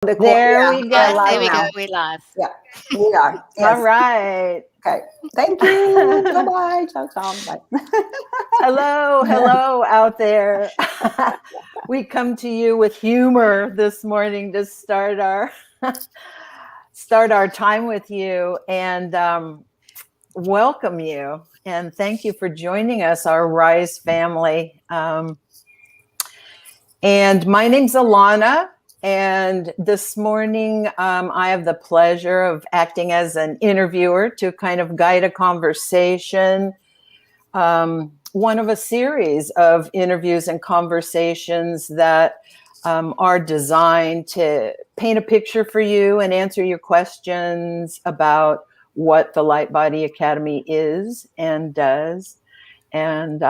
There we go. We're There live we now. go. We're live. Yeah, we are. Yes. All right. Okay. Thank you. Bye-bye. Ciao, ciao. Bye. Hello out there. We come to you with humor this morning to start our time with you and welcome you. And thank you for joining us, our Rise family. And my name's Alana. And this morning, I have the pleasure of acting as an interviewer to kind of guide a conversation, one of a series of interviews and conversations that are designed to paint a picture for you and answer your questions about what the Lightbody Academy is and does. And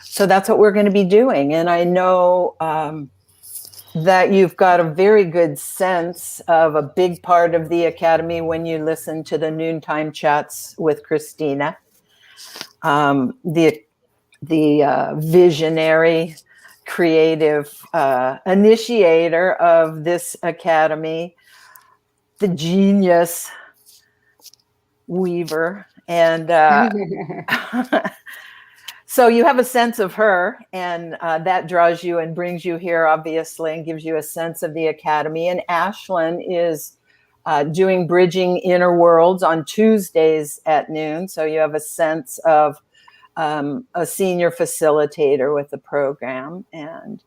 so that's what we're going to be doing. And I know that you've got a very good sense of a big part of the Academy when you listen to the noontime chats with Christina, the visionary, creative initiator of this Academy, the genius weaver. And so you have a sense of her, and that draws you and brings you here, obviously, and gives you a sense of the Academy. And Ashlyn is doing Bridging Inner Worlds on Tuesdays at noon. So you have a sense of a senior facilitator with the program. And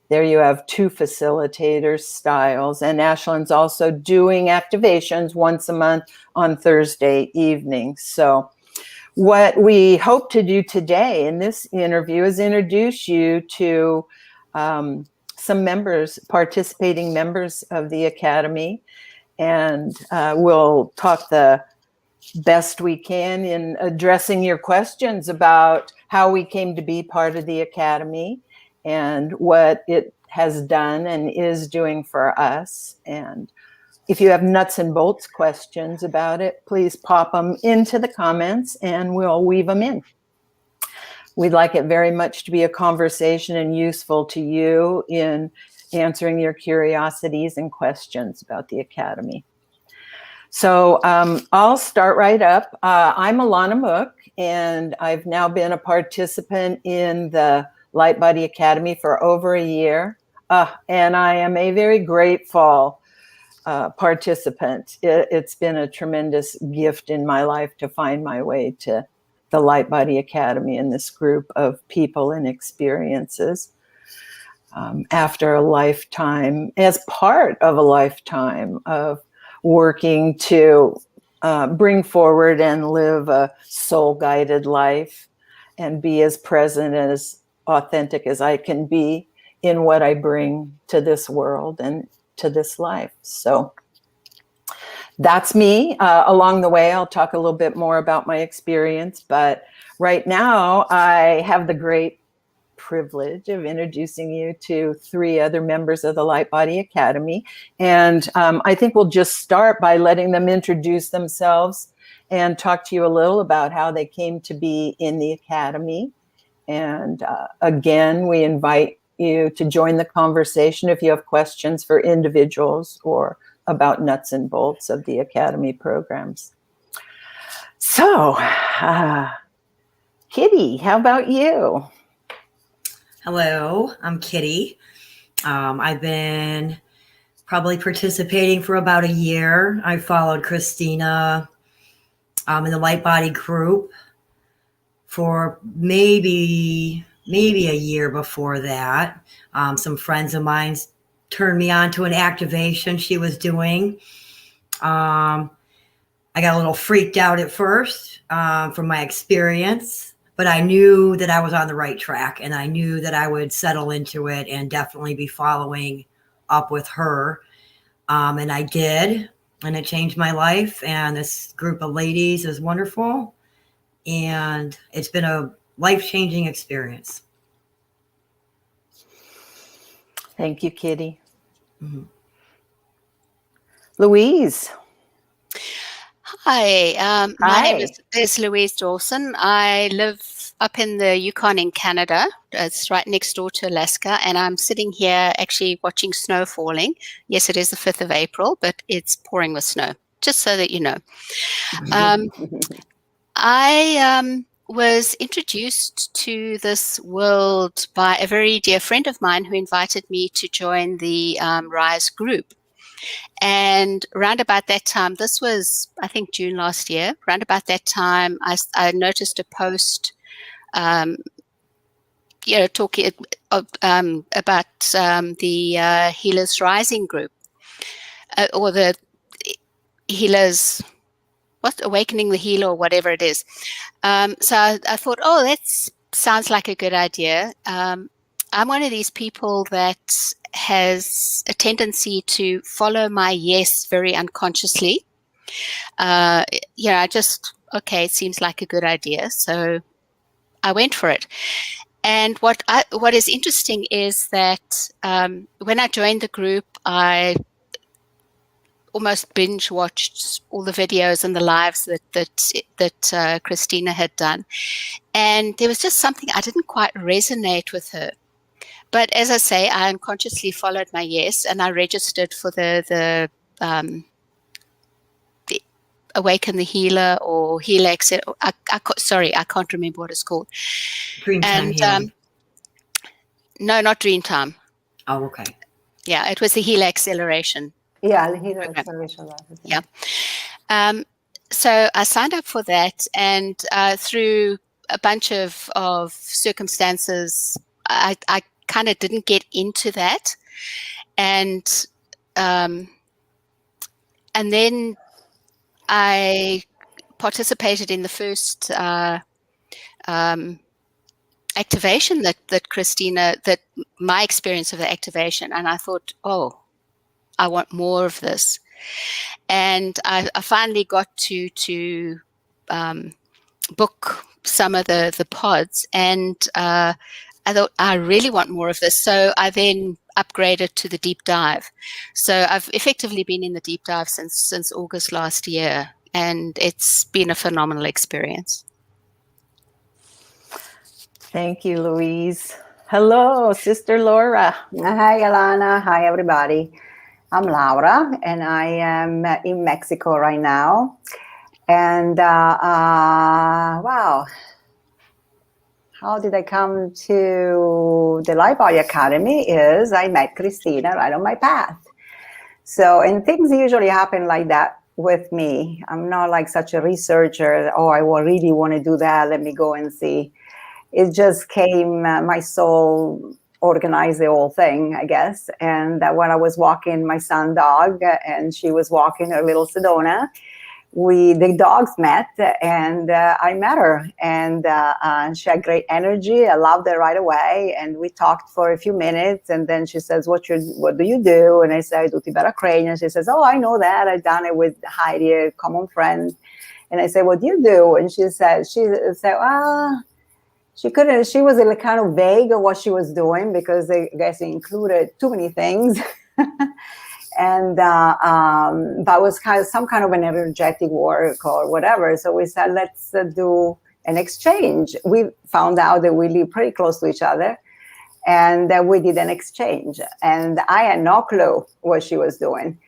there you have two facilitators' styles. And Ashlyn's also doing activations once a month on Thursday evenings. So what we hope to do today in this interview is introduce you to some participating members of the Academy, and we'll talk the best we can in addressing your questions about how we came to be part of the Academy and what it has done and is doing for us. And if you have nuts and bolts questions about it, please pop them into the comments and we'll weave them in. We'd like it very much to be a conversation and useful to you in answering your curiosities and questions about the Academy. So I'll start right up. I'm Alana Mook, and I've now been a participant in the Lightbody Academy for over a year. And I am a very grateful participant. It's been a tremendous gift in my life to find my way to the Lightbody Academy and this group of people and experiences after a lifetime, as part of a lifetime of working to bring forward and live a soul-guided life and be as present and as authentic as I can be in what I bring to this world and to this life. So that's me. Along the way, I'll talk a little bit more about my experience, but right now I have the great privilege of introducing you to three other members of the Lightbody Academy. And I think we'll just start by letting them introduce themselves and talk to you a little about how they came to be in the Academy. And again, we invite you to join the conversation if you have questions for individuals or about nuts and bolts of the Academy programs. So, Kitty, how about you? Hello, I'm Kitty. I've been probably participating for about a year. I followed Christina in the Lightbody group for maybe a year before that. Some friends of mine turned me on to an activation she was doing. I got a little freaked out at first from my experience, but I knew that I was on the right track and I knew that I would settle into it and definitely be following up with her. And I did, and it changed my life. And this group of ladies is wonderful. And it's been a life-changing experience. Thank you, Kitty. Mm-hmm. Louise. Hi, my name is Louise Dawson. I live up in the Yukon in Canada. It's right next door to Alaska, and I'm sitting here actually watching snow falling. Yes, it is the 5th of April, but it's pouring with snow, just so that you know. I was introduced to this world by a very dear friend of mine who invited me to join the RISE group. And round about that time, this was, I think, June last year, round about that time, I noticed a post, talking about the Healers Rising group, or the Healers, Awakening the Healer, or whatever it is. So I thought, oh, that sounds like a good idea. I'm one of these people that has a tendency to follow my yes very unconsciously. It seems like a good idea. So I went for it. And what is interesting is that when I joined the group, I almost binge watched all the videos and the lives that Christina had done. And there was just something I didn't quite resonate with her. But as I say, I unconsciously followed my yes, and I registered for the Awaken the Healer or Healer Excel. Sorry, I can't remember what it's called. Dreamtime Healing. No, not Dreamtime. Oh, okay. Yeah, it was the Healer Acceleration. Yeah, the Healer Acceleration. Yeah. So I signed up for that, and through a bunch of circumstances, I kind of didn't get into that, and then I participated in the first activation that Christina, that my experience of the activation, and I thought, oh, I want more of this. And I finally got to book some of the pods, and I thought, I really want more of this. So I then upgraded to the deep dive. So I've effectively been in the deep dive since August last year, and it's been a phenomenal experience. Thank you, Louise. Hello, Sister Laura. Hi, Alana. Hi, everybody. I'm Laura, and I am in Mexico right now. And wow, how did I come to the Lightbody Academy? Is I met Christina right on my path. So, and things usually happen like that with me. I'm not like such a researcher. Oh, I really want to do that. Let me go and see. It just came, my soul organized the whole thing, I guess. And when I was walking my son dog, and she was walking her little Sedona, the dogs met, and I met her, and she had great energy. I loved her right away, and we talked for a few minutes, and then she says, what do you do? And I said, I do Tibera crane. And she says, oh, I know that. I've done it with Heidi, a common friend. And I said, what do you do? And she said, she couldn't, she was kind of vague of what she was doing, because I guess it included too many things. And that was some kind of an energetic work or whatever. So we said, let's do an exchange. We found out that we live pretty close to each other, and we did an exchange. And I had no clue what she was doing.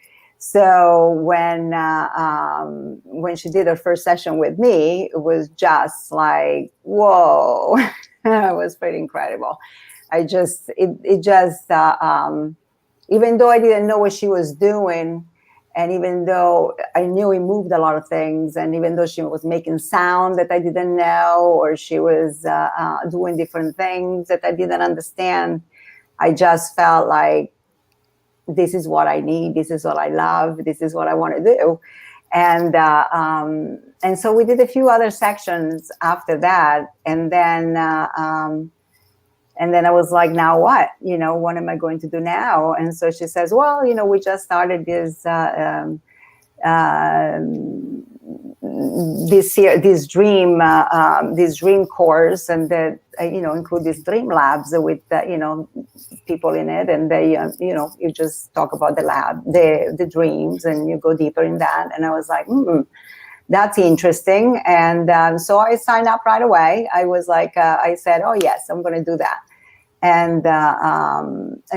So when she did her first session with me, it was just like, whoa, it was pretty incredible. Even though I didn't know what she was doing, and even though I knew it moved a lot of things, and even though she was making sound that I didn't know, or she was doing different things that I didn't understand, I just felt like, this is what I need. This is what I love. This is what I want to do. And so we did a few other sections after that. And then I was like, now what? What am I going to do now? And so she says, well, we just started this this dream course, and that include these dream labs with people in it, and they you just talk about the dreams, and you go deeper in that. And I was like, that's interesting. And so I signed up right away. I was like, I said, oh yes, I'm going to do that. And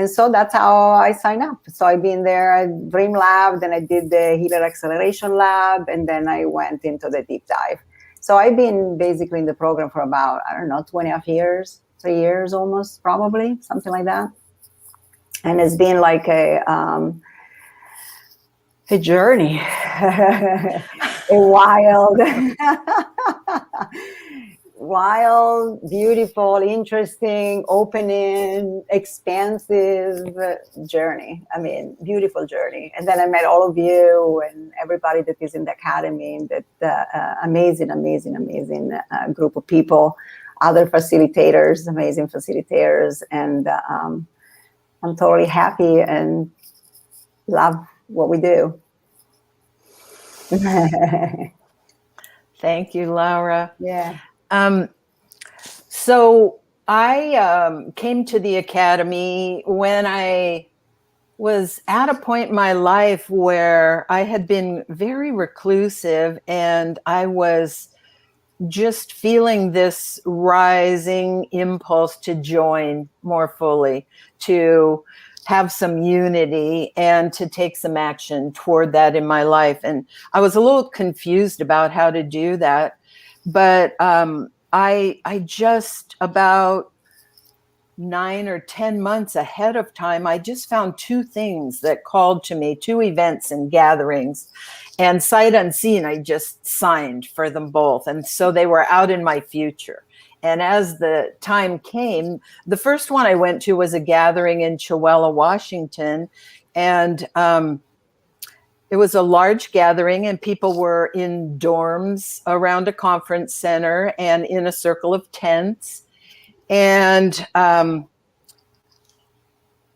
so that's how I signed up. So I've been there at Dream Lab, then I did the Healer Acceleration Lab, and then I went into the deep dive. So I've been basically in the program for about, I don't know, 2.5 years, 3 years almost, probably, something like that. And it's been like a journey, a wild, beautiful, interesting, opening, expansive journey. I mean, beautiful journey. And then I met all of you and everybody that is in the academy, that amazing group of people, other facilitators, amazing facilitators. And I'm totally happy and love what we do. Thank you, Laura. Yeah. So I came to the academy when I was at a point in my life where I had been very reclusive, and I was just feeling this rising impulse to join more fully, to have some unity and to take some action toward that in my life. And I was a little confused about how to do that. But I just about 9 or 10 months ahead of time, I just found 2 things that called to me, 2 events and gatherings. And sight unseen, I just signed for them both. And so they were out in my future. And as the time came, the first one I went to was a gathering in Chihuahua, Washington. And it was a large gathering, and people were in dorms around a conference center and in a circle of tents. And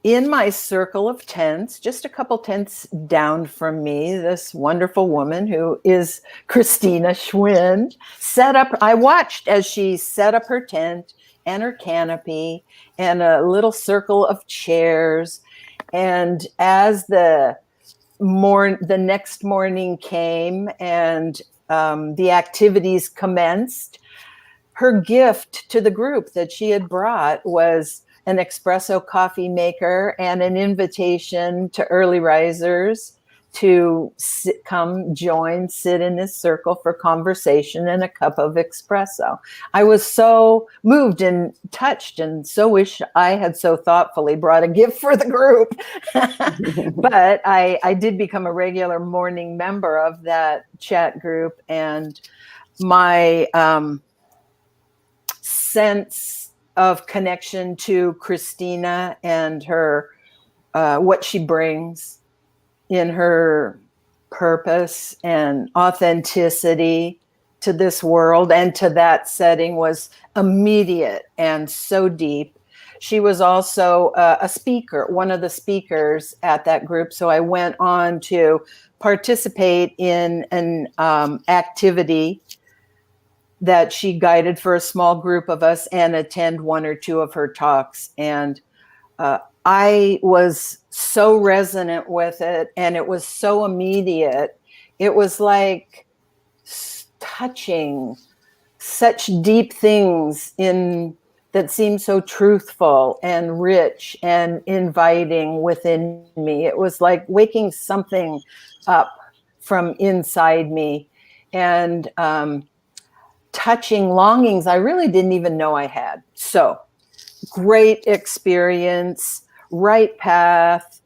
in my circle of tents, just a couple tents down from me, this wonderful woman who is Christina Schwind set up. I watched as she set up her tent and her canopy and a little circle of chairs. And as the next morning came and the activities commenced, her gift to the group that she had brought was an espresso coffee maker and an invitation to early risers to come join, sit in this circle for conversation and a cup of espresso. I was so moved and touched and so wish I had so thoughtfully brought a gift for the group. But I did become a regular morning member of that chat group, and my sense of connection to Christina and her, what she brings in her purpose and authenticity to this world and to that setting was immediate and so deep. She was also a speaker, one of the speakers at that group. So I went on to participate in an activity that she guided for a small group of us and attend 1 or 2 of her talks. And I was so resonant with it, and it was so immediate. It was like touching such deep things that seemed so truthful and rich and inviting within me. It was like waking something up from inside me, and touching longings I really didn't even know I had. So great experience, right path,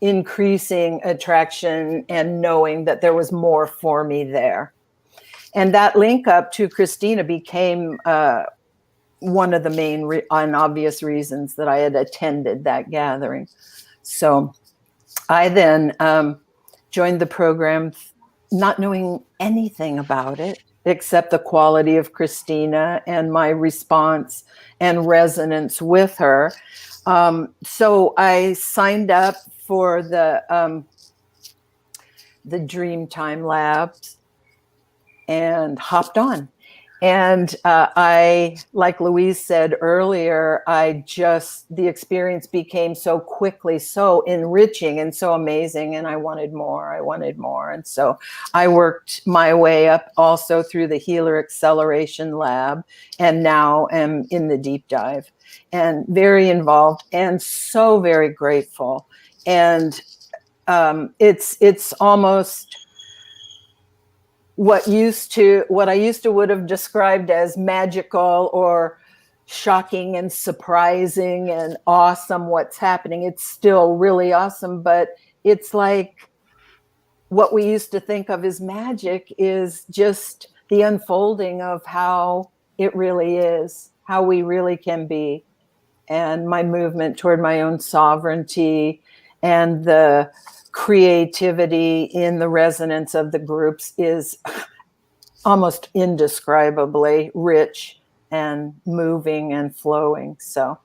increasing attraction and knowing that there was more for me there. And that link up to Christina became one of the main and obvious reasons that I had attended that gathering. So I then joined the program not knowing anything about it, except the quality of Christina and my response and resonance with her. So I signed up for the Dreamtime Labs and hopped on. And like Louise said earlier, the experience became so quickly, so enriching and so amazing. And I wanted more. And so I worked my way up also through the Healer Acceleration Lab, and now am in the deep dive and very involved and so very grateful. And it's almost what I used to would have described as magical or shocking and surprising and awesome what's happening. It's still really awesome, but it's like what we used to think of as magic is just the unfolding of how it really is, how we really can be. And my movement toward my own sovereignty and the creativity in the resonance of the groups is almost indescribably rich and moving and flowing. So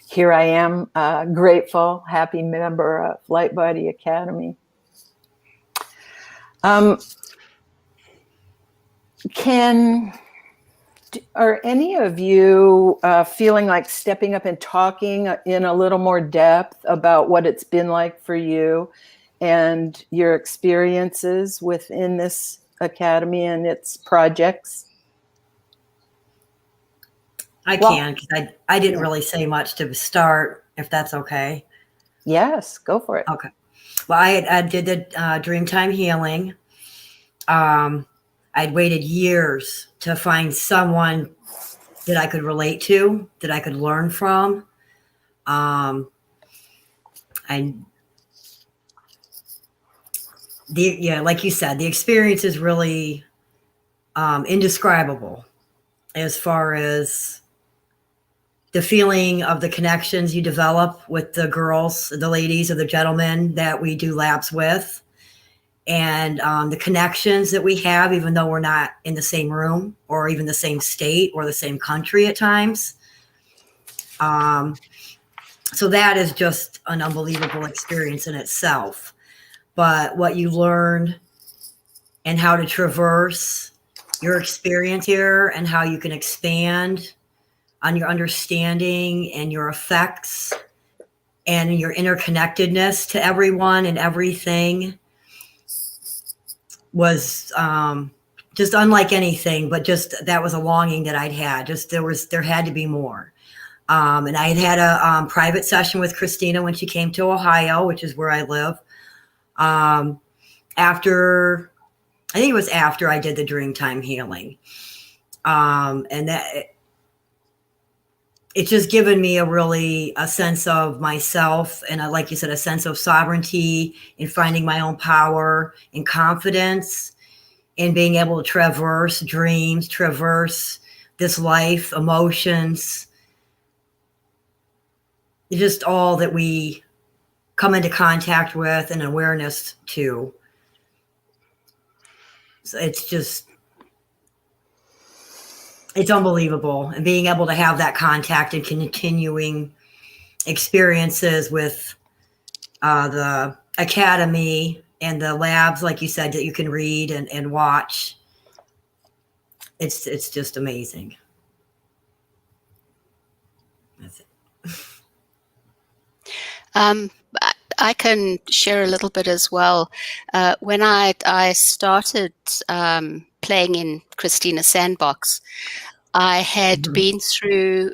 here I am, grateful, happy member of Lightbody Academy. Are any of you feeling like stepping up and talking in a little more depth about what it's been like for you and your experiences within this academy and its projects? I can, because I didn't really say much to start, if that's okay. Yes, go for it. Okay. Well, I did the Dreamtime Healing. I'd waited years to find someone that I could relate to, that I could learn from. Like you said, the experience is really indescribable as far as the feeling of the connections you develop with the girls, the ladies, or the gentlemen that we do labs with. And the connections that we have, even though we're not in the same room or even the same state or the same country at times. So that is just an unbelievable experience in itself. But what you learn and how to traverse your experience here and how you can expand on your understanding and your effects and your interconnectedness to everyone and everything was just unlike anything, but just that was a longing that I'd had. Just there had to be more. And I had a private session with Christina when she came to Ohio, which is where I live. I think it was after I did the Dreamtime Healing. And that it's just given me a sense of myself and, like you said, a sense of sovereignty in finding my own power and confidence in being able to traverse dreams, traverse this life, emotions, just all that we come into contact with and awareness to. So it's unbelievable. And being able to have that contact and continuing experiences with the academy and the labs, like you said, that you can read and watch. It's just amazing. That's it. I can share a little bit as well. When I started playing in Christina's sandbox, I had been through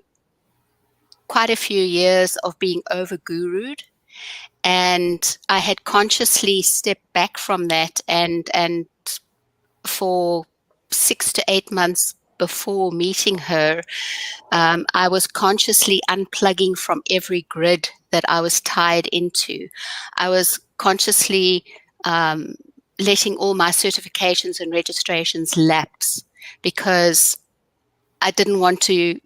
quite a few years of being over-gurued, and I had consciously stepped back from that, and for 6 to 8 months before meeting her, I was consciously unplugging from every grid that I was tied into. I was consciously letting all my certifications and registrations lapse because I didn't want to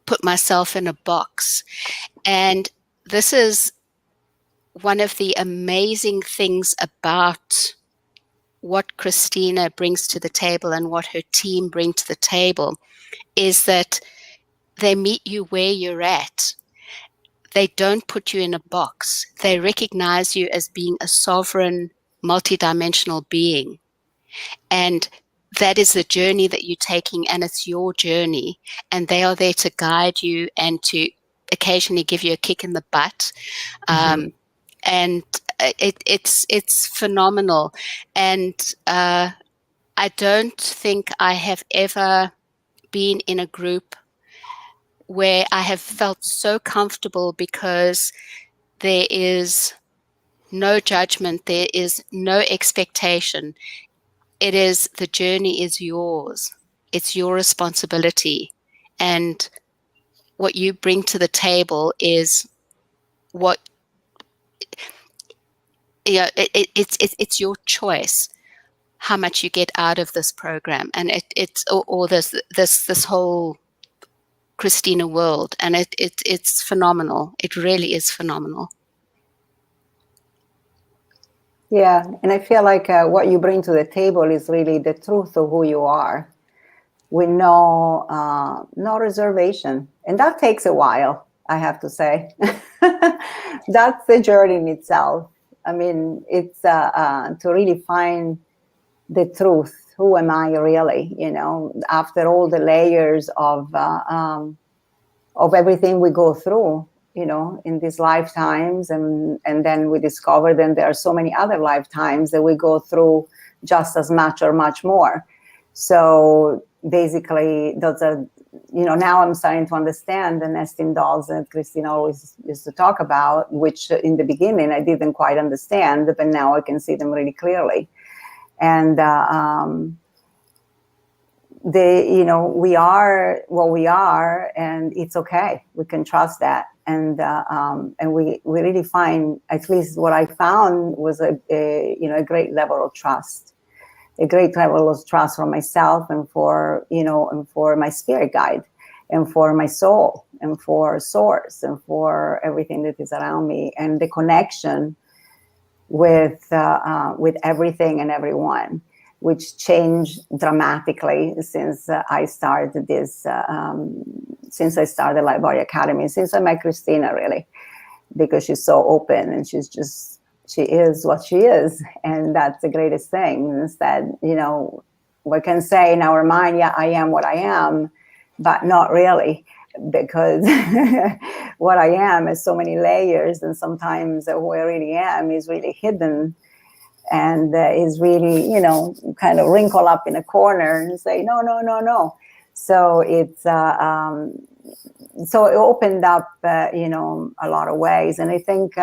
put myself in a box. And this is one of the amazing things about what Christina brings to the table and what her team bring to the table is that they meet you where you're at. They don't put you in a box. They recognize you as being a sovereign, multidimensional being. And that is the journey that you're taking, and it's your journey, and they are there to guide you and to occasionally give you a kick in the butt. And it's phenomenal. And I don't think I have ever been in a group where I have felt so comfortable, because there is no judgment, there is no expectation. It is, the journey is yours. It's your responsibility. And what you bring to the table is what, it's your choice how much you get out of this program, and or this whole Christina world, and it's phenomenal. It really is phenomenal. Yeah, and I feel like what you bring to the table is really the truth of who you are, with no reservation, and that takes a while, I have to say. That's the journey in itself. I mean, it's to really find the truth. Who am I really? After all the layers of everything we go through, in these lifetimes, and then we discover then there are so many other lifetimes that we go through just as much or much more. So basically, those are, now I'm starting to understand the nesting dolls that Christina always used to talk about, which in the beginning I didn't quite understand, but now I can see them really clearly. And we are what we are, and it's okay. We can trust that, and we really find, at least what I found was a great level of trust, for myself, and for my spirit guide, and for my soul, and for source, and for everything that is around me, and the connection with everything and everyone, which changed dramatically since I started this, since I started Lightbody Academy, since I met Christina, really, because she's so open, and she is what she is. And that's the greatest thing, is that, we can say in our mind, yeah, I am what I am, but not really, because what I am is so many layers, and sometimes who I really am is really hidden, and is really, kind of wrinkle up in a corner and say, no. So it's, so it opened up, a lot of ways. And I think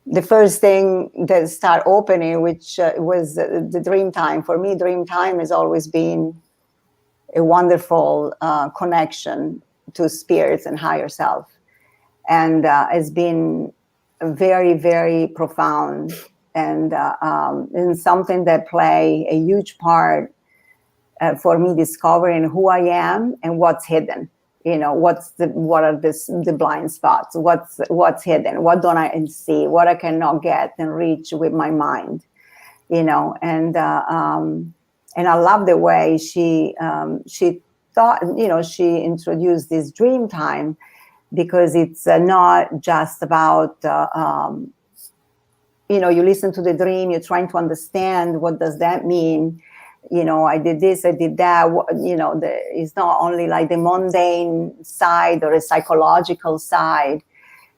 the first thing that started opening, which was the Dreamtime. For me, Dreamtime has always been a wonderful connection to spirits and higher self. And has been very, very profound, and something that play a huge part for me discovering who I am and what's hidden. What are the blind spots? What's hidden? What don't I see? What I cannot get and reach with my mind? And I love the way she thought. She introduced this Dreamtime, because it's not just about, you listen to the dream, you're trying to understand what does that mean. I did this, I did that. It's not only like the mundane side or a psychological side.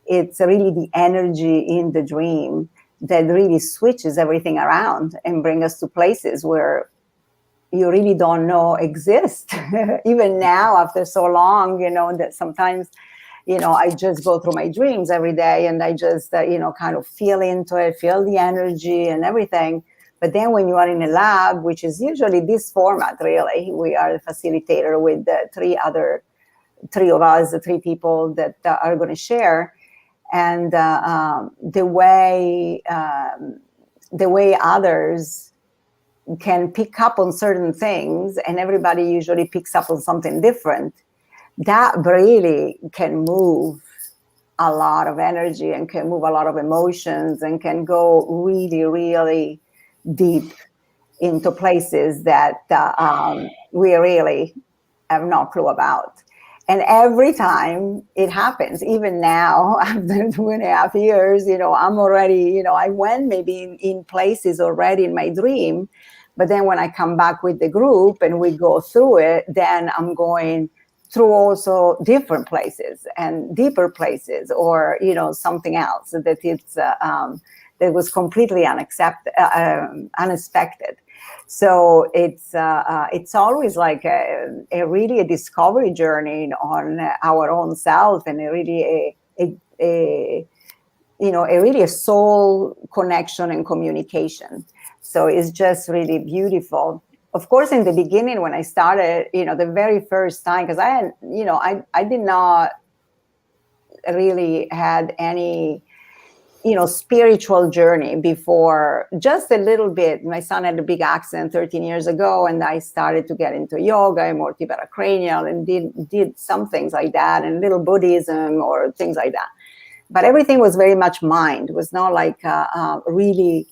It's really the energy in the dream that really switches everything around and brings us to places where you really don't know exist. Even now, after so long, that sometimes, I just go through my dreams every day, and I just, kind of feel into it, feel the energy and everything. But then when you are in a lab, which is usually this format, really, we are the facilitator with three of us, three people that are going to share. And the way others can pick up on certain things, and everybody usually picks up on something different, that really can move a lot of energy, and can move a lot of emotions, and can go really, really deep into places that we really have no clue about. And every time it happens, even now, after 2.5 years, I'm already, I went maybe in places already in my dream But then when I come back with the group and we go through it, then I'm going through also different places and deeper places, or something else that that was completely unexpected. So it's always like a really a discovery journey on our own self, and a really a really a soul connection and communication. So it's just really beautiful. Of course, in the beginning, when I started, the very first time, because I did not really had any, spiritual journey before, just a little bit. My son had a big accident 13 years ago, and I started to get into yoga and more Tibetan cranial, and did some things like that, and little Buddhism or things like that. But everything was very much mind. It was not like really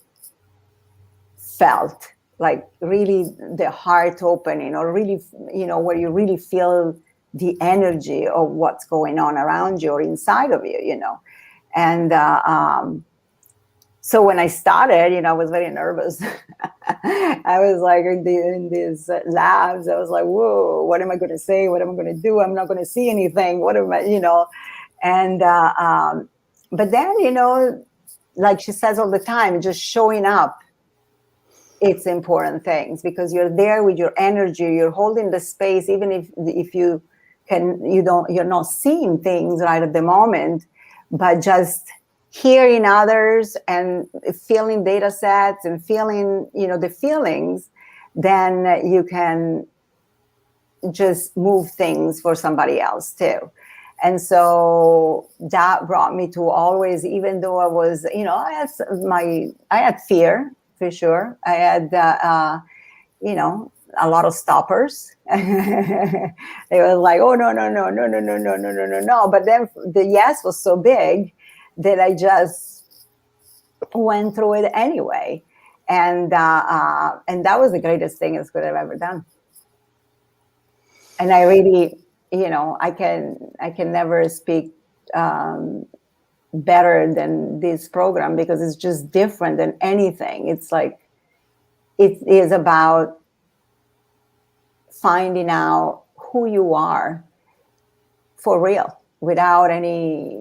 felt, like really the heart opening, or really, where you really feel the energy of what's going on around you or inside of you, And so when I started, I was very nervous. I was like in these labs, I was like, whoa, what am I going to say? What am I going to do? I'm not going to see anything. What am I, And, but then, like she says all the time, just showing up, it's important things, because you're there with your energy, you're holding the space, even if you're not seeing things right at the moment, but just hearing others and feeling data sets and feeling, the feelings, then you can just move things for somebody else too. And so that brought me to always, even though I was, I had fear, for sure. I had, a lot of stoppers. They were like, oh, no. But then the yes was so big that I just went through it anyway. And that was the greatest thing I could have ever done. And I really, I can never speak better than this program, because it's just different than anything. It's like, it is about finding out who you are for real, without any,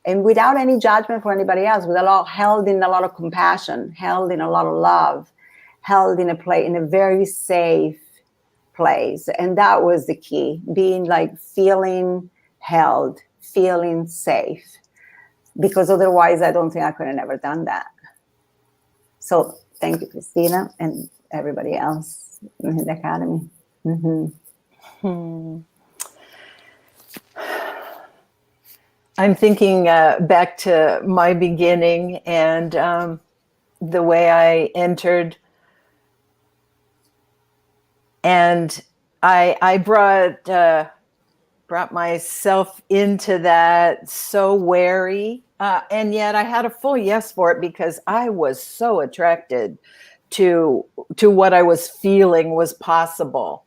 and without any judgment for anybody else, held in a lot of compassion, held in a lot of love, held in a very safe place. And that was the key, being like feeling held, feeling safe, because otherwise I don't think I could have never done that. So thank you, Christina, and everybody else in the Academy. Mm-hmm. I'm thinking back to my beginning and the way I entered. And I brought myself into that so wary, and yet I had a full yes for it, because I was so attracted to what I was feeling was possible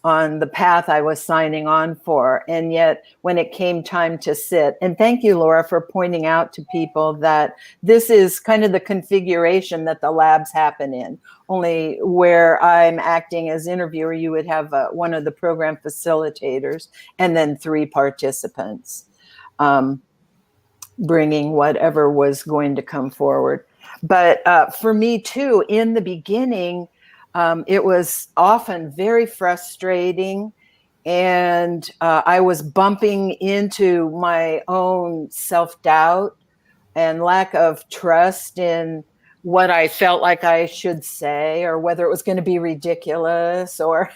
on the path I was signing on for. And yet when it came time to sit, and thank you, Laura, for pointing out to people that this is kind of the configuration that the labs happen in. Only where I'm acting as interviewer, you would have one of the program facilitators and then 3 participants bringing whatever was going to come forward. But for me too, in the beginning, it was often very frustrating, and I was bumping into my own self-doubt and lack of trust in what I felt like I should say, or whether it was going to be ridiculous, or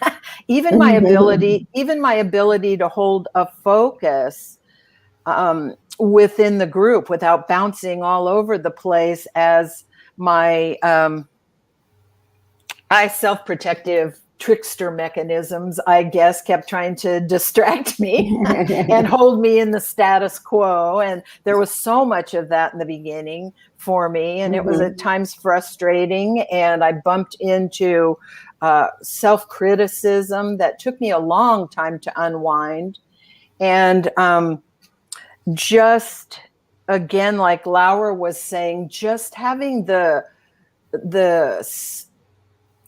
even my ability to hold a focus within the group without bouncing all over the place, as my self-protective trickster mechanisms, I guess, kept trying to distract me and hold me in the status quo. And there was so much of that in the beginning for me. And it was at times frustrating. And I bumped into self-criticism that took me a long time to unwind. And just, again, like Laura was saying, just having the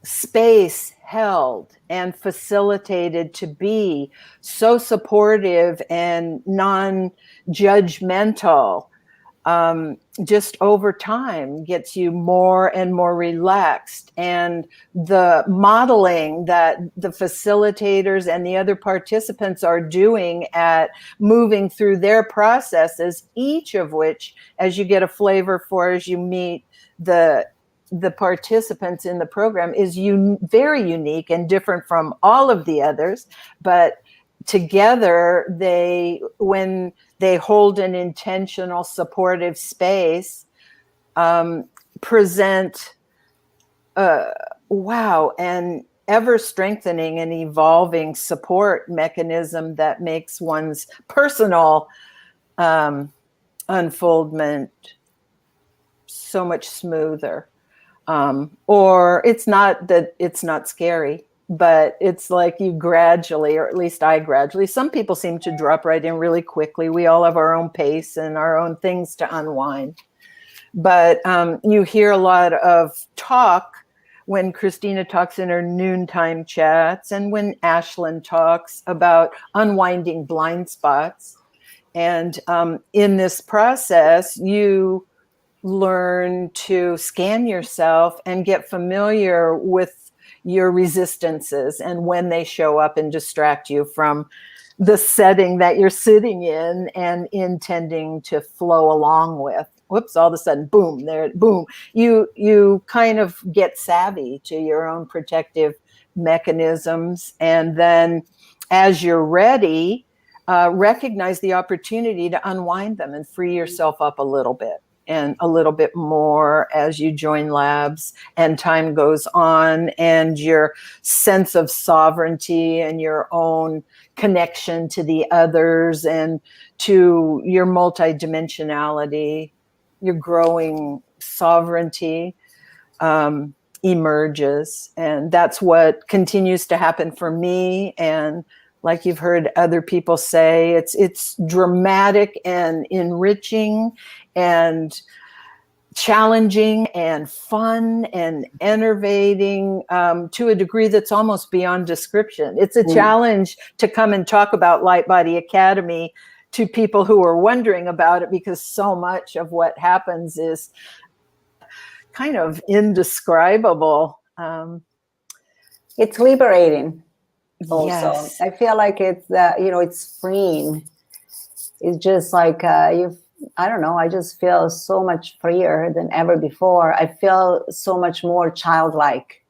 space held and facilitated to be so supportive and non-judgmental, just over time gets you more and more relaxed. And the modeling that the facilitators and the other participants are doing at moving through their processes, each of which, as you get a flavor for as you meet the participants in the program, is very unique and different from all of the others. But together, when they hold an intentional, supportive space, present, an ever strengthening and evolving support mechanism that makes one's personal unfoldment so much smoother. Or it's not that it's not scary, but it's like you gradually, or at least I gradually, some people seem to drop right in really quickly. We all have our own pace and our own things to unwind. But you hear a lot of talk when Christina talks in her noontime chats, and when Ashlyn talks about unwinding blind spots. And in this process, you learn to scan yourself and get familiar with your resistances and when they show up and distract you from the setting that you're sitting in and intending to flow along with. Whoops, all of a sudden, boom, there, boom. You kind of get savvy to your own protective mechanisms. And then as you're ready, recognize the opportunity to unwind them and free yourself up a little bit. And a little bit more as you join labs and time goes on, and your sense of sovereignty and your own connection to the others and to your multidimensionality, your growing sovereignty emerges. And that's what continues to happen for me. And like you've heard other people say, it's dramatic and enriching and challenging and fun and enervating to a degree that's almost beyond description. It's a challenge to come and talk about Lightbody Academy to people who are wondering about it, because so much of what happens is kind of indescribable. It's liberating. Also, yes. I feel like it's freeing. It's just like I don't know, I just feel so much freer than ever before. I feel so much more childlike,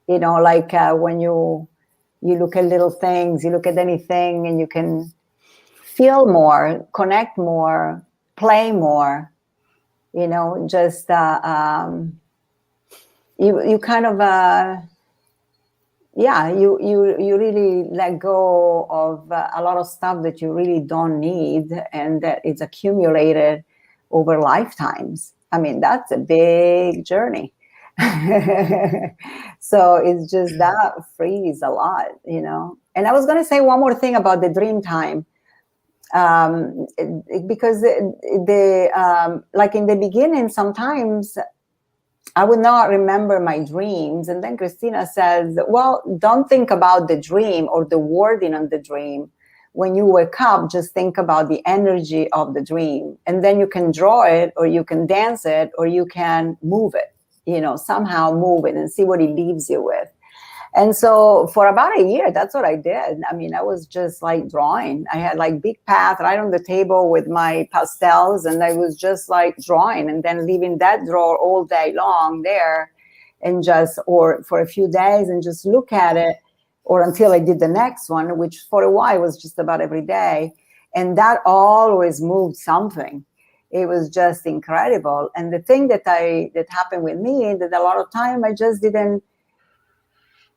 like when you look at little things, you look at anything and you can feel more, connect more, play more, just you kind of you really let go of a lot of stuff that you really don't need and that is accumulated over lifetimes. I mean, that's a big journey. So it's just that frees a lot, And I was going to say one more thing about the Dreamtime, because like in the beginning, sometimes I would not remember my dreams. And then Christina says, well, don't think about the dream or the wording on the dream. When you wake up, just think about the energy of the dream. And then you can draw it, or you can dance it, or you can move it, somehow move it and see what it leaves you with. And so for about a year, that's what I did. I mean, I was just like drawing. I had like big path right on the table with my pastels, and I was just like drawing and then leaving that drawer all day long there and or for a few days and just look at it, or until I did the next one, which for a while was just about every day. And that always moved something. It was just incredible. And the thing that happened with me, that a lot of time I just didn't,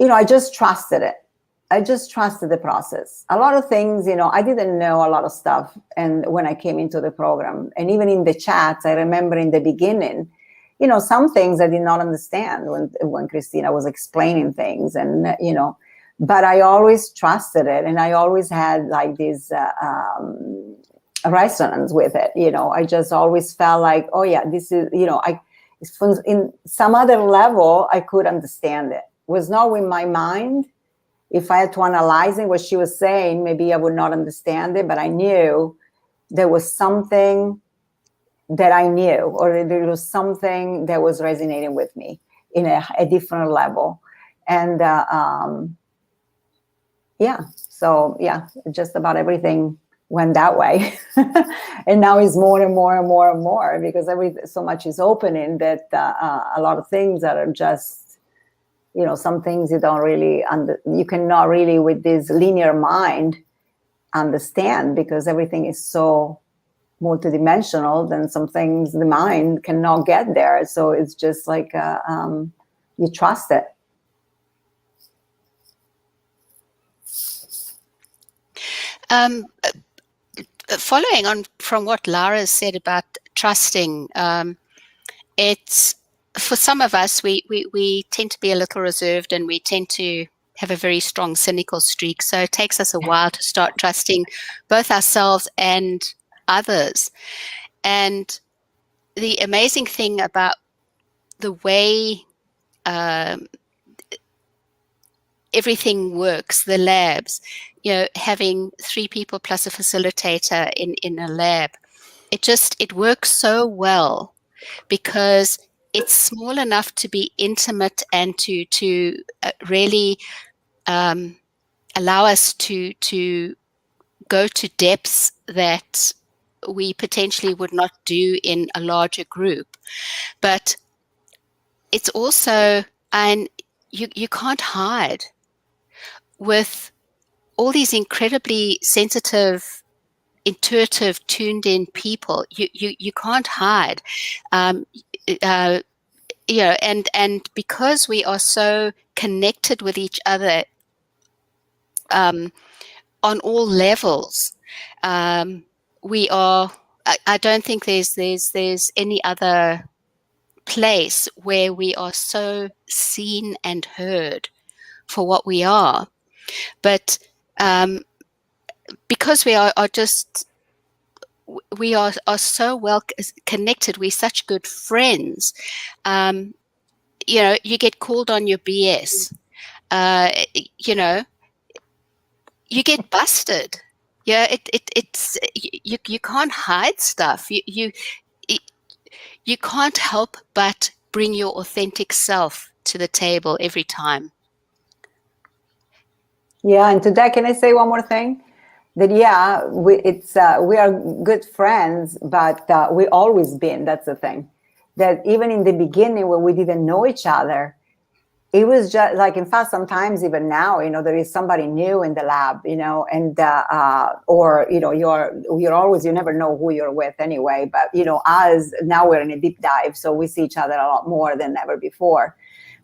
I just trusted it. I just trusted the process. A lot of things, I didn't know a lot of stuff. And when I came into the program, and even in the chats, I remember in the beginning, some things I did not understand when Christina was explaining things, and, but I always trusted it. And I always had like this resonance with it. I just always felt like, oh yeah, this is, in some other level, I could understand it. was not with my mind. If I had to analyze it, what she was saying, maybe I would not understand it, but I knew there was something that I knew, or there was something that was resonating with me in a different level. And just about everything went that way. And now it's more and more and more and more, because so much is opening that a lot of things that are just, some things you don't really, you cannot really with this linear mind understand, because everything is so multidimensional. Then some things the mind cannot get there. So it's just like you trust it. Following on from what Lara said about trusting, it's for some of us, we tend to be a little reserved, and we tend to have a very strong cynical streak. So it takes us a while to start trusting both ourselves and others. And the amazing thing about the way everything works, the labs, having 3 people plus a facilitator in a lab, it works so well, because it's small enough to be intimate and to really allow us to go to depths that we potentially would not do in a larger group. But it's also, and you can't hide with all these incredibly sensitive, intuitive, tuned in people. You can't hide. And because we are so connected with each other on all levels, we are. I don't think there's any other place where we are so seen and heard for what we are. But because we are so well connected, we're such good friends. You get called on your BS. You get busted. Yeah, it's you can't hide stuff. You can't help but bring your authentic self to the table every time. Yeah, and to that, can I say one more thing? That we are good friends, but we always been. That's the thing. That even in the beginning, when we didn't know each other, it was just like, in fact, sometimes even now, there is somebody new in the lab, and or you never know who you're with anyway. But us now, we're in a deep dive, so we see each other a lot more than ever before.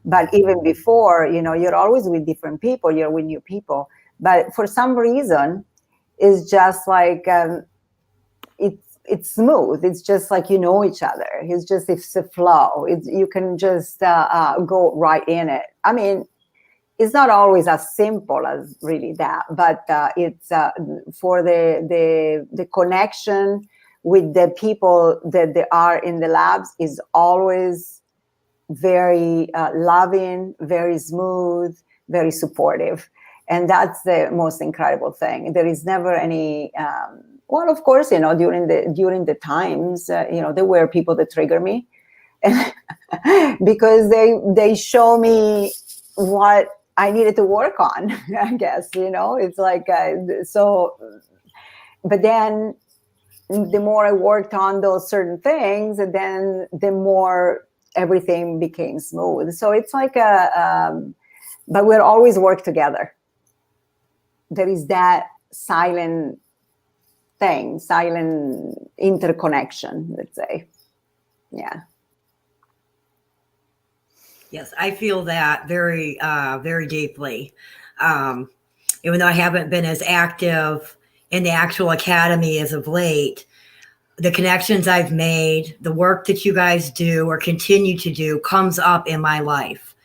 But even before, you're always with different people, you're with new people. But for some reason, it's just like, it's smooth. It's just like, each other. It's a flow. You can just go right in it. I mean, it's not always as simple as really that, but it's for the connection with the people that they are in the labs is always very loving, very smooth, very supportive. And that's the most incredible thing. There is never any, well, of course, during the times, there were people that trigger me because they show me what I needed to work on, I guess, it's like, so, but then the more I worked on those certain things, then the more everything became smooth. So it's like but we'll always work together. There is that silent interconnection, let's say. Yeah. Yes, I feel that very, very deeply. Even though I haven't been as active in the actual academy as of late, the connections I've made, the work that you guys do or continue to do comes up in my life,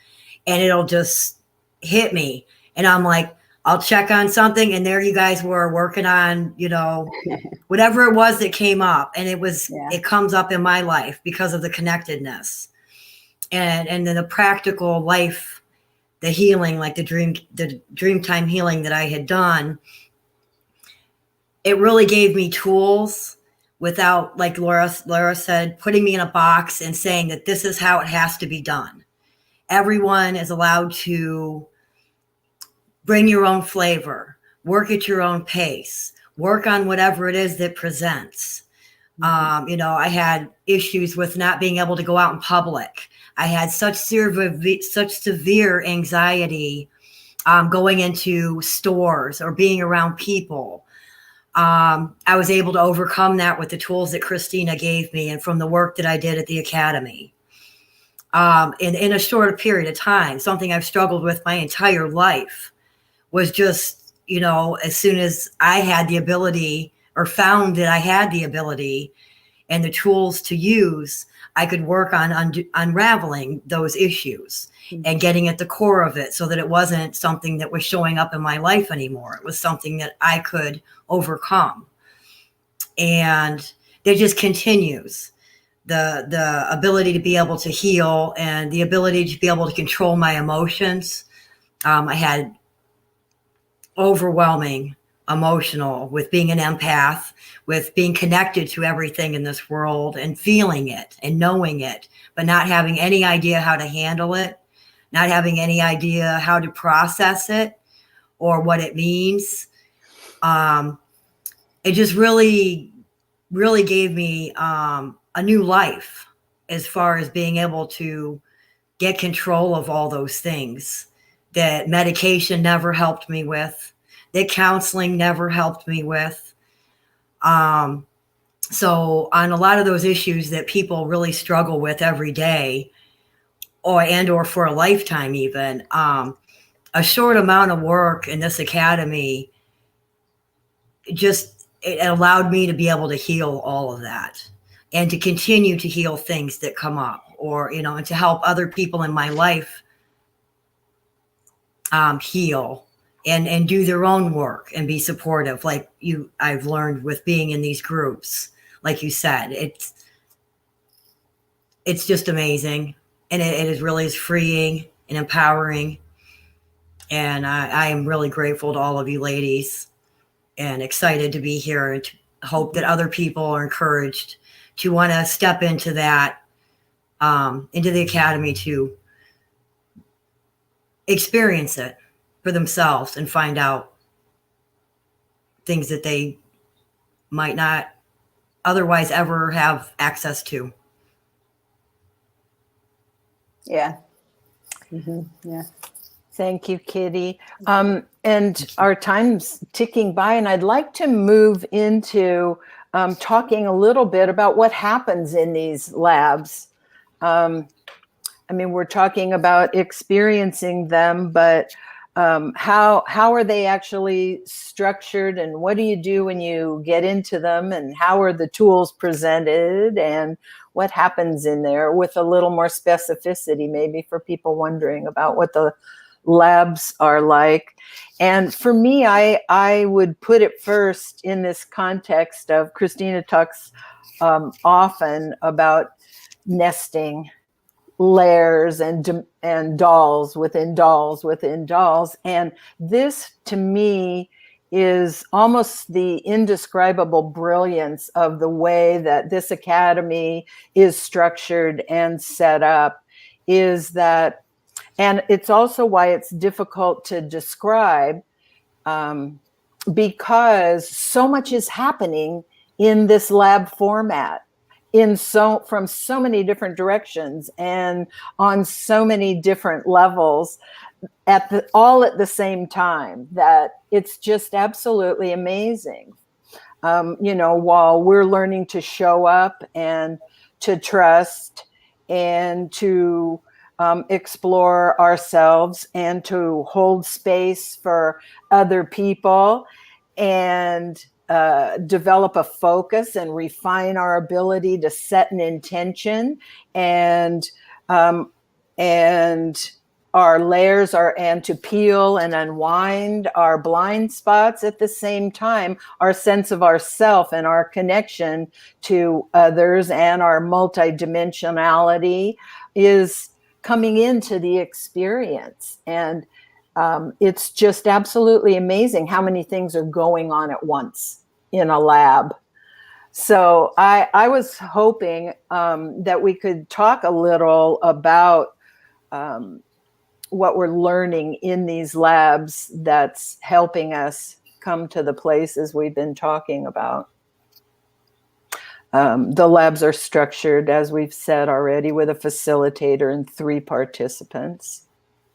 and it'll just hit me. And I'm like, I'll check on something, and there you guys were working on, whatever it was that came up. And it comes up in my life because of the connectedness and then the practical life the healing, like the Dreamtime healing that I had done, it really gave me tools without, like Laura said, putting me in a box and saying that this is how it has to be done. Everyone is allowed to bring your own flavor, work at your own pace, work on whatever it is that presents. I had issues with not being able to go out in public. I had such severe anxiety going into stores or being around people. I was able to overcome that with the tools that Christina gave me and from the work that I did at the Academy. In a short period of time, something I've struggled with my entire life was just, as soon as I had the ability or found that I had the ability and the tools to use, I could work on unraveling those issues and getting at the core of it so that it wasn't something that was showing up in my life anymore. It was something that I could overcome. And it just continues. The ability to be able to heal and the ability to be able to control my emotions. I had overwhelming emotional with being an empath, with being connected to everything in this world and feeling it and knowing it, but not having any idea how to handle it, not having any idea how to process it or what it means. It just really, really gave me a new life as far as being able to get control of all those things that medication never helped me with, that counseling never helped me with. So on a lot of those issues that people really struggle with every day or for a lifetime even, a short amount of work in this academy, it allowed me to be able to heal all of that and to continue to heal things that come up or, and to help other people in my life heal and do their own work and be supportive. Like I've learned with being in these groups, like you said, it's just amazing. And it is really freeing and empowering. And I am really grateful to all of you ladies and excited to be here and to hope that other people are encouraged to want to step into that, into the academy to experience it for themselves and find out things that they might not otherwise ever have access to. Yeah. Mm-hmm. Yeah. Thank you, Kitty. And our time's ticking by, and I'd like to move into talking a little bit about what happens in these labs. We're talking about experiencing them, but how are they actually structured, and what do you do when you get into them, and how are the tools presented, and what happens in there, with a little more specificity, maybe for people wondering about what the labs are like. And for me, I would put it first in this context of Christina talks often about nesting layers and dolls within dolls within dolls. And this, to me, is almost the indescribable brilliance of the way that this academy is structured and set up, is that, and it's also why it's difficult to describe, because so much is happening in this lab format from so many different directions and on so many different levels all at the same time, that it's just absolutely amazing. While we're learning to show up and to trust and to explore ourselves and to hold space for other people and develop a focus and refine our ability to set an intention, and our layers and to peel and unwind our blind spots at the same time, our sense of ourself and our connection to others and our multidimensionality is coming into the experience. And it's just absolutely amazing how many things are going on at once in a lab. So I was hoping that we could talk a little about what we're learning in these labs that's helping us come to the places we've been talking about. The labs are structured, as we've said already, with a facilitator and 3 participants.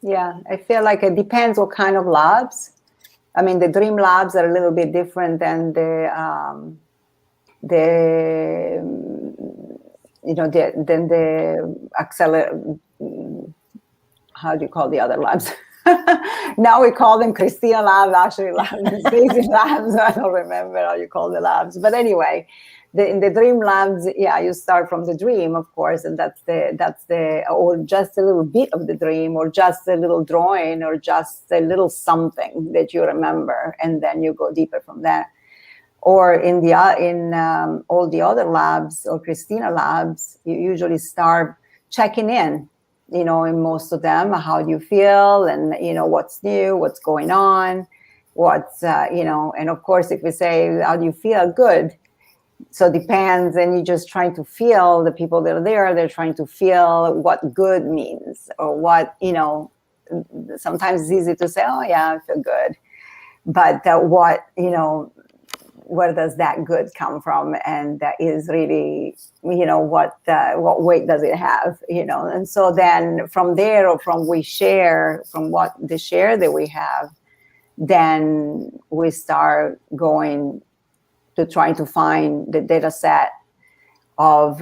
Yeah, I feel like it depends what kind of labs. I mean, the dream labs are a little bit different than the how do you call the other labs? Now we call them Christina labs, actually labs, Daisy labs. I don't remember how you call the labs, but anyway, in the dream labs, yeah, you start from the dream, of course, and that's the or just a little bit of the dream, or just a little drawing, or just a little something that you remember, and then you go deeper from there. Or in all the other labs or Christina labs, you usually start checking in, in most of them, how do you feel, and what's new, what's going on, and of course, if we say, how do you feel? Good. So it depends, and you're just trying to feel, the people that are there, they're trying to feel what good means, or what, sometimes it's easy to say, oh yeah, I feel good. But where does that good come from? And that is really, what weight does it have, And so then from there, or from the share that we have, then we start going to trying to find the data set of,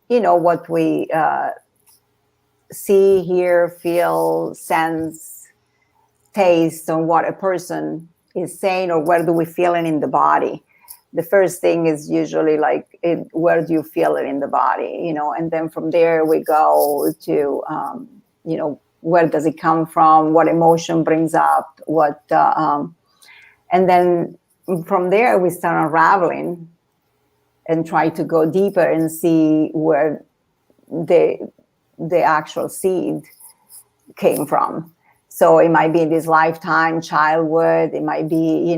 what we see, hear, feel, sense, taste, and what a person is saying, or where do we feel it in the body. The first thing is usually like, where do you feel it in the body, and then from there we go to, where does it come from, what emotion brings up, and then from there we start unraveling and try to go deeper and see where the actual seed came from. So it might be this lifetime, childhood. It might be,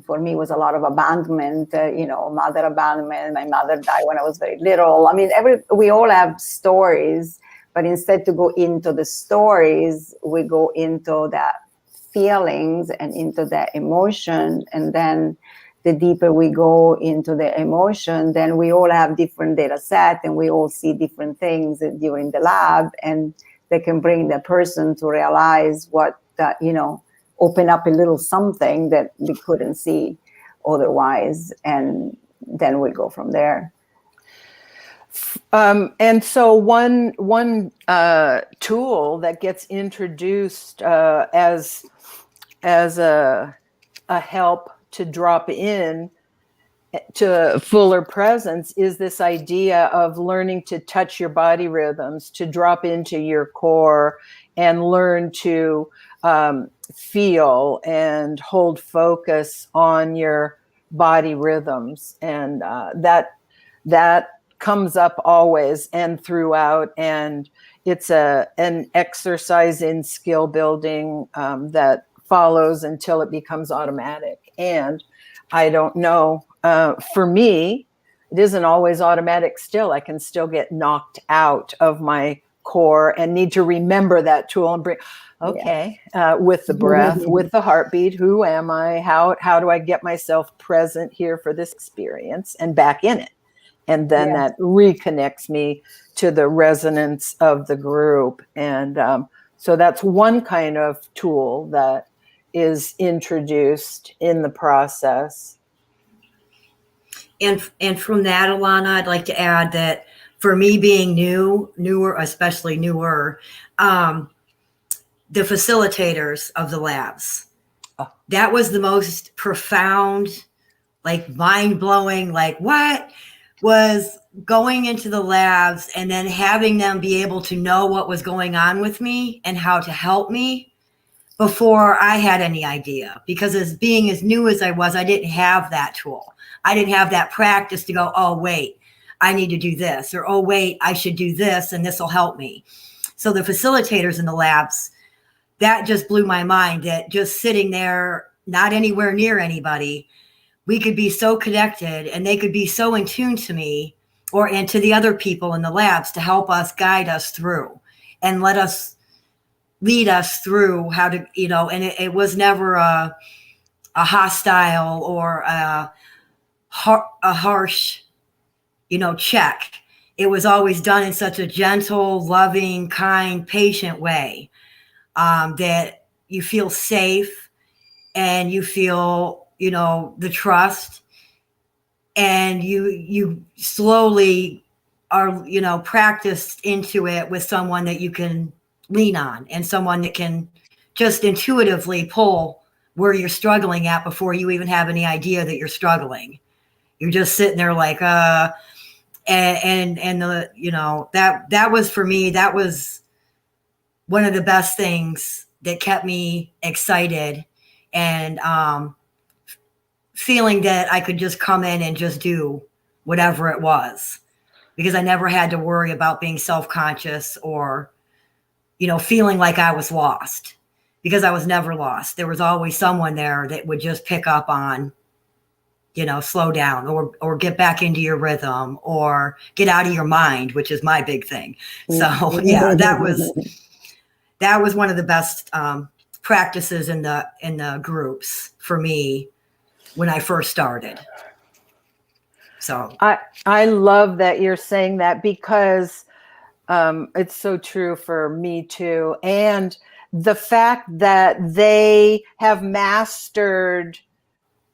for me, it was a lot of abandonment, mother abandonment. My mother died when I was very little. I mean, we all have stories, but instead to go into the stories, we go into that feelings and into that emotion. And then the deeper we go into the emotion, then we all have different data set, and we all see different things during the lab, and they can bring the person to realize what, open up a little something that we couldn't see otherwise. And then we go from there. And so one tool that gets introduced as a help to drop in to fuller presence is this idea of learning to touch your body rhythms, to drop into your core and learn to feel and hold focus on your body rhythms. And that comes up always and throughout. And it's an exercise in skill building that follows until it becomes automatic. And I don't know, for me, it isn't always automatic still. I can still get knocked out of my core and need to remember that tool and bring, with the breath, with the heartbeat, who am I? How do I get myself present here for this experience and back in it? And then that reconnects me to the resonance of the group. And so that's one kind of tool that is introduced in the process. And from that, Alana, I'd like to add that for me being newer, especially newer, the facilitators of the labs, that was the most profound, like mind-blowing, like what was going into the labs and then having them be able to know what was going on with me and how to help me before I had any idea. Because as being as new as I was, I didn't have that tool. I didn't have that practice to go, oh, wait, I need to do this, or, oh, wait, I should do this, and this will help me. So the facilitators in the labs, that just blew my mind, that just sitting there, not anywhere near anybody, we could be so connected and they could be so in tune to me and to the other people in the labs to help us, guide us through and lead us through how to, and it was never a hostile or a harsh, check. It was always done in such a gentle, loving, kind, patient way, that you feel safe and you feel, the trust, and you slowly are, practiced into it with someone that you can lean on and someone that can just intuitively pull where you're struggling at before you even have any idea that you're struggling. You're just sitting there like, and that was, for me, that was one of the best things that kept me excited and feeling that I could just come in and just do whatever it was, because I never had to worry about being self-conscious or, feeling like I was lost, because I was never lost. There was always someone there that would just pick up on, slow down or get back into your rhythm or get out of your mind, which is my big thing. So yeah, that was one of the best practices in the groups for me when I first started. So I love that you're saying that, because it's so true for me too. And the fact that they have mastered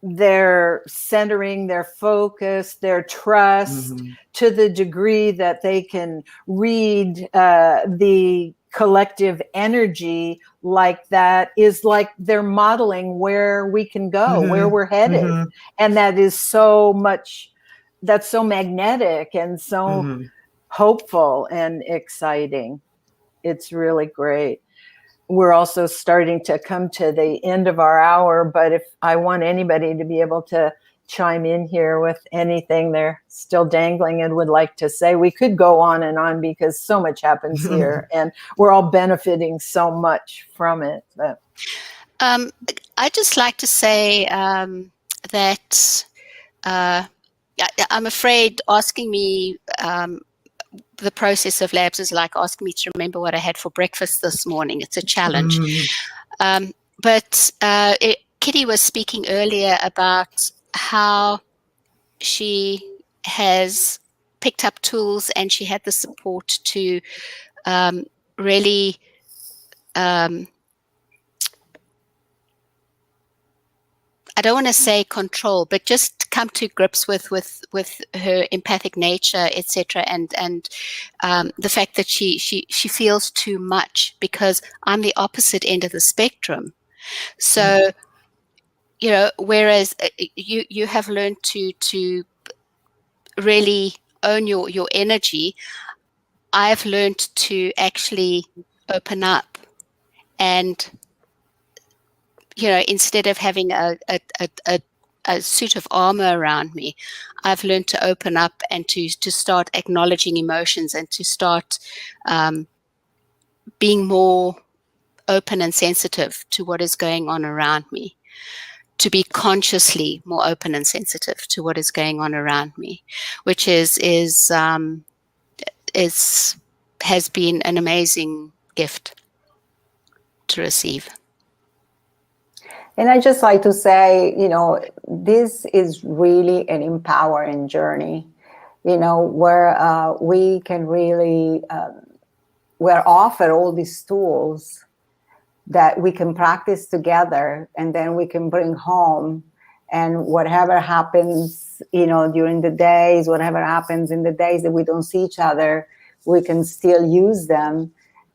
their centering, their focus, their trust, to the degree that they can read the collective energy like that, is like they're modeling where we can go, where we're headed. And that is so much, that's so magnetic and so hopeful and exciting. It's really great. We're also starting to come to the end of our hour, but if I want anybody to be able to chime in here with anything they're still dangling and would like to say, we could go on and on, because so much happens here and we're all benefiting so much from it. But I'd just like to say that I'm afraid asking me the process of labs is like asking me to remember what I had for breakfast this morning. It's a challenge. But Kitty was speaking earlier about how she has picked up tools and she had the support to really I don't want to say control, but just come to grips with her empathic nature, etc. And the fact that she feels too much, because I'm the opposite end of the spectrum. So, whereas you have learned to really own your energy, I've learned to actually open up and, instead of having a suit of armor around me, I've learned to open up and to start acknowledging emotions and to start being more open and sensitive to what is going on around me, to be consciously more open and sensitive to what is going on around me, which has been an amazing gift to receive. And I just like to say, this is really an empowering journey, where we can really, we're offered all these tools that we can practice together, and then we can bring home. And whatever happens, during the days, whatever happens in the days that we don't see each other, we can still use them.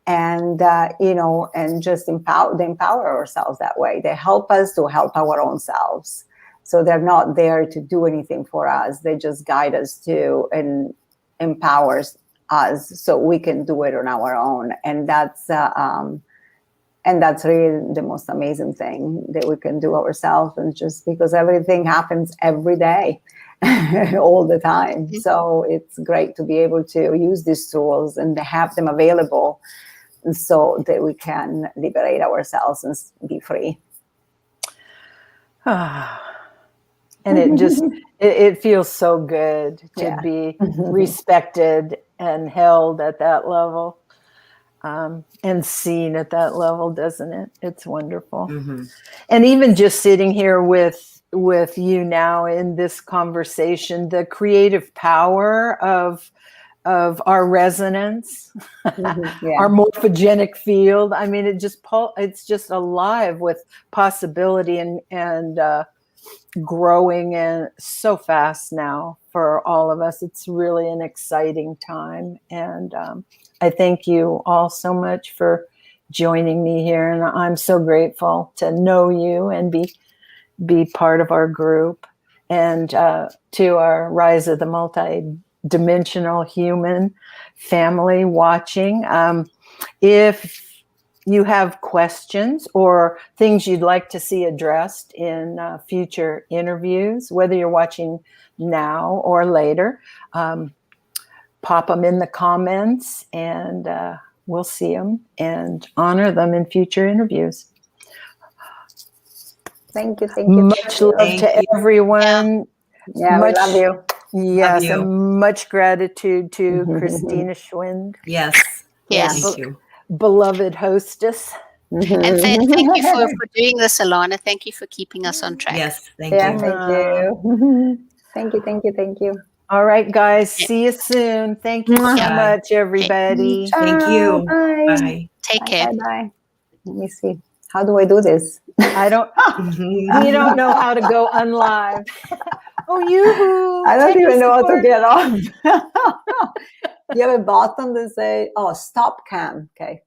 And, and just empower ourselves that way. They help us to help our own selves. So they're not there to do anything for us. They just guide us to and empowers us so we can do it on our own. And that's really the most amazing thing that we can do ourselves. And just because everything happens every day, all the time. So it's great to be able to use these tools and to have them available so that we can liberate ourselves and be free. And it just, it feels so good to be respected and held at that level, and seen at that level, doesn't it? It's wonderful. And even just sitting here with you now in this conversation, the creative power of our resonance, our morphogenic field. I mean, it's just alive with possibility and growing, and so fast now for all of us. It's really an exciting time. And I thank you all so much for joining me here. And I'm so grateful to know you and be part of our group, and to our Rise of the Multi-Dimensional Human family watching. If you have questions or things you'd like to see addressed in future interviews, whether you're watching now or later, pop them in the comments, and we'll see them and honor them in future interviews. Thank you. Thank you. Much love to everyone. Yeah, we love you. Yes, Love you. and much gratitude to Christina Schwind. Yes. Yes. Thank you. Beloved hostess. And thank you for doing this, Alana. Thank you for keeping us on track. Yes. Thank Yeah, you. thank you. Thank you, thank you, thank you. All right, guys. See you soon. Thank you so much, everybody. Thank you. Bye. Bye. Take Bye, care. bye, bye. Let me see. How do I do this? I don't. We don't know how to go unlive. Oh, you. I don't even know how to get off. You have a button that say, "Oh, stop cam." Okay.